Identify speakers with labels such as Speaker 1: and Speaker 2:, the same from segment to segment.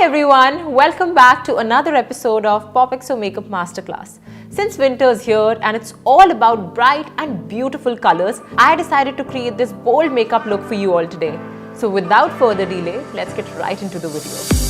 Speaker 1: everyone, welcome back to another episode of POPxo Makeup Masterclass. Since winter's here and it's all about bright and beautiful colors, I decided to create this bold makeup look for you all today. So without further delay, let's get right into the video.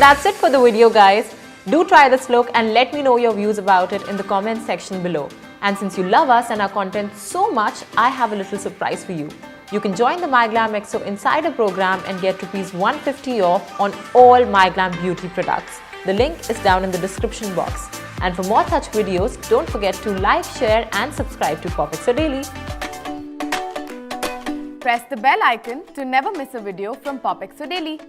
Speaker 1: That's it for the video, guys. Do try this look and let me know your views about it in the comment section below. And since you love us and our content so much, I have a little surprise for you. You can join the MyGlamm POPxo Insider program and get ₹150 off on all MyGlamm beauty products. The link is down in the description box. And for more such videos, don't forget to like, share and subscribe to POPxo Daily.
Speaker 2: Press the bell icon to never miss a video from POPxo Daily.